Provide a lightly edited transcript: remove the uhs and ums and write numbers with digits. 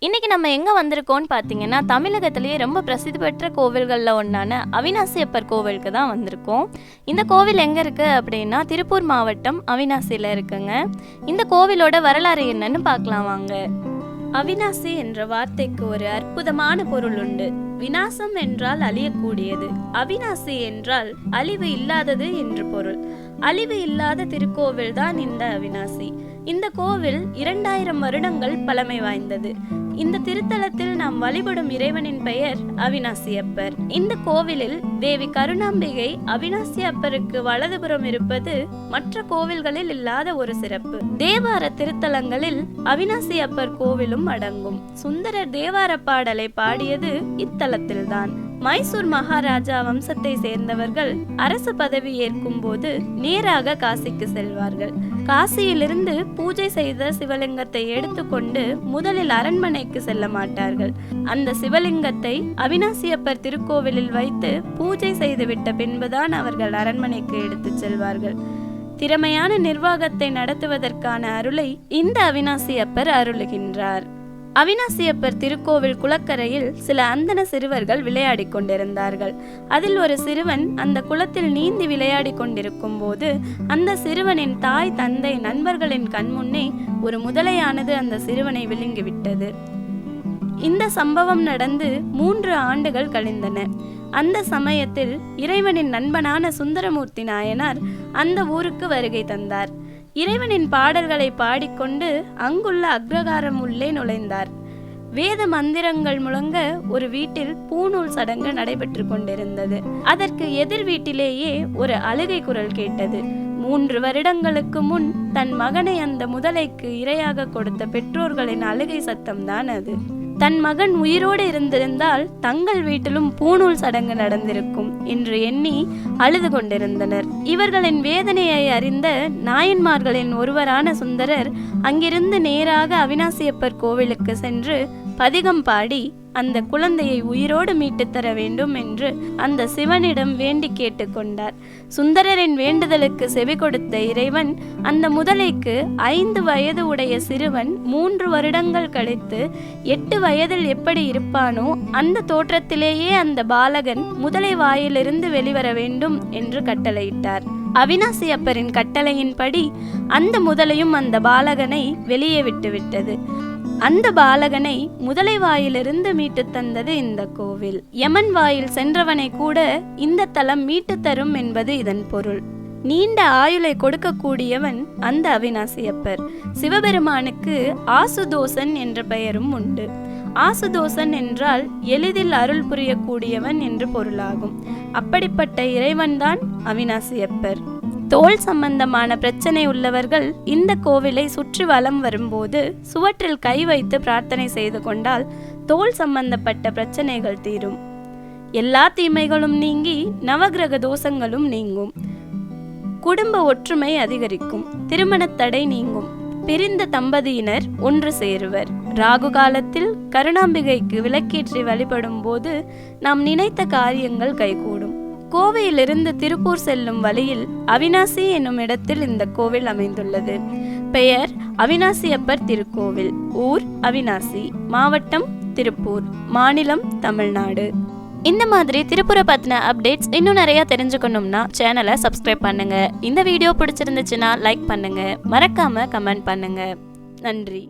இன்னைக்கு நம்ம எங்க வந்திருக்கோம்னு பார்த்தீங்கன்னா, தமிழகத்திலேயே ரொம்ப பிரசித்தி பெற்ற கோவில்களில் ஒன்றான அவினாசியப்பர் கோவிலுக்கு தான் வந்திருக்கோம். இந்த கோவில் எங்கே இருக்குது அப்படின்னா, திருப்பூர் மாவட்டம் அவினாசியில் இருக்குங்க. இந்த கோவிலோட வரலாறு என்னன்னு பார்க்கலாம் வாங்க. அவினாசி என்ற வார்த்தைக்கு ஒரு அற்புதமான பொருள் உண்டு. விநாசம் என்றால் அழியக்கூடியது, அவினாசி என்றால் அழிவு இல்லாதது என்று பொருள். அழிவு இல்லாத திருக்கோவில் தான் இந்த அவினாசி. இந்த கோவில் 2000 வருடங்கள் பழமை வாய்ந்தது. இந்த திருத்தலத்தில் நாம் வழிபடும் இறைவனின் பெயர் அவினாசியப்பர். இந்த கோவிலில் தேவி கருணாம்பிகை அவினாசியப்பருக்கு வலதுபுறம் இருப்பது மற்ற கோவில்களில் இல்லாத ஒரு சிறப்பு. தேவார திருத்தலங்களில் அவினாசியப்பர் கோவிலும் அடங்கும். சுந்தரர் தேவார பாடலை பாடியது இத்தலத்தில்தான். மைசூர் மகாராஜா வம்சத்தை சேர்ந்தவர்கள் அரசு பதவி ஏற்கும் போது நேராக காசிக்கு செல்வார்கள். காசியிலிருந்து பூஜை செய்த சிவலிங்கத்தை எடுத்துக்கொண்டு முதலில் அரண்மனைக்கு செல்ல மாட்டார்கள். அந்த சிவலிங்கத்தை அவினாசியப்பர் திருக்கோவிலில் வைத்து பூஜை செய்துவிட்ட பின்புதான் அவர்கள் அரண்மனைக்கு எடுத்து செல்வார்கள். திறமையான நிர்வாகத்தை நடத்துவதற்கான அருளை இந்த அவினாசியப்பர் அருளுகின்றார். அவினாசியப்பர் திருக்கோவில் குளக்கரையில் சில அந்தன சிறுவர்கள் விளையாடி கொண்டிருந்தார்கள். அதில் ஒரு சிறுவன் அந்த குளத்தில் நீந்தி விளையாடி கொண்டிருக்கும் போது அந்த சிறுவனின் தாய் தந்தை நண்பர்களின் கண்முன்னே ஒரு முதலையானது அந்த சிறுவனை விழுங்கிவிட்டது. இந்த சம்பவம் நடந்து 3 ஆண்டுகள் கழிந்தன. அந்த சமயத்தில் இறைவனின் நண்பனான சுந்தரமூர்த்தி நாயனார் அந்த ஊருக்கு வருகை தந்தார். இறைவனின் பாடல்களை பாடிக்கொண்டு அங்குள்ள அக்ரகாரம் உள்ளே நுழைந்தார். வேத மந்திரங்கள் முழங்க ஒரு வீட்டில் பூநூல் சடங்கு நடைபெற்று கொண்டிருந்தது. அதற்கு எதிர் வீட்டிலேயே ஒரு அழுகை குரல் கேட்டது. 3 வருடங்களுக்கு முன் தன் மகனை அந்த முதலைக்கு இரையாக கொடுத்த பெற்றோர்களின் அழுகை சத்தம்தான் அது. தன் மகன் உயிரோடு இருந்திருந்தால் தங்கள் வீட்டிலும் பூநூல் சடங்கு நடந்திருக்கும் என்று எண்ணி அழுது கொண்டிருந்தனர். இவர்களின் வேதனையை அறிந்த நாயன்மார்களின் ஒருவரான சுந்தரர் அங்கிருந்து நேராக அவினாசியப்பர் கோவிலுக்கு சென்று பதிகம் பாடி அந்த குழந்தையை உயிரோடு மீட்டு தர வேண்டும் என்று அந்த சிவனிடம் வேண்டி கேட்டுக்கொண்டார். சுந்தரரின் வேண்டுதலுக்கு செவி கொடுத்த இறைவன் அந்த முதலைக்கு 5 வயது உடைய சிறுவன் 3 வருடங்கள் கழித்து 8 வயதில் எப்படி இருப்பானோ அந்த தோற்றத்திலேயே அந்த பாலகன் முதலை வாயிலிருந்து வெளிவர வேண்டும் என்று கட்டளையிட்டார். அவினாசியப்பரின் கட்டளையின்படி அந்த முதலையும் அந்த பாலகனை வெளியே விட்டுவிட்டது. அந்த பாலகனை முதலை வாயிலிருந்து மீட்டு தந்தது இந்த கோவில். யமன் வாயில் சென்றவனை கூட இந்த தலம் மீட்டு தரும் என்பது இதன் பொருள். நீண்ட ஆயுளை கொடுக்கக்கூடியவன் அந்த அவினாசியப்பர். சிவபெருமானுக்கு ஆசுதோசன் என்ற பெயரும் உண்டு. ஆசுதோசன் என்றால் எளிதில் அருள் புரியக்கூடியவன் என்று பொருளாகும். அப்படிப்பட்ட இறைவன்தான் அவினாசியப்பர். தோல் சம்பந்தமான பிரச்சனை உள்ளவர்கள் இந்த கோவிலை சுற்றி வலம் வரும்போது சுவற்றில் கை வைத்து பிரார்த்தனை செய்து கொண்டால் தோல் சம்பந்தப்பட்ட பிரச்சனைகள் தீரும். எல்லா தீமைகளும் நீங்கி நவகிரக தோஷங்களும் நீங்கும். குடும்ப ஒற்றுமை அதிகரிக்கும். திருமண தடை நீங்கும். பிரிந்த தம்பதியினர் ஒன்று சேருவர். ராகு காலத்தில் கருணாம்பிகைக்கு விளக்கேற்றி வழிபடும் போது நாம் நினைத்த காரியங்கள் கைகூடும். கோவையிலிருந்து திருப்பூர் செல்லும் வழியில் அவினாசி என்னும் இடத்தில் இந்த கோவில் அமைந்துள்ளது. பெயர் அவினாசியப்பர் திருக்கோவில். ஊர் அவினாசி, மாவட்டம் திருப்பூர், மாநிலம் தமிழ்நாடு. இந்த மாதிரி திருப்பூரை பத்தின அப்டேட்ஸ் இன்னும் நிறைய தெரிஞ்சுக்கணும்னா சேனலை சப்ஸ்கிரைப் பண்ணுங்க. இந்த வீடியோ பிடிச்சிருந்துச்சுன்னா லைக் பண்ணுங்க. மறக்காம கமெண்ட் பண்ணுங்க. நன்றி.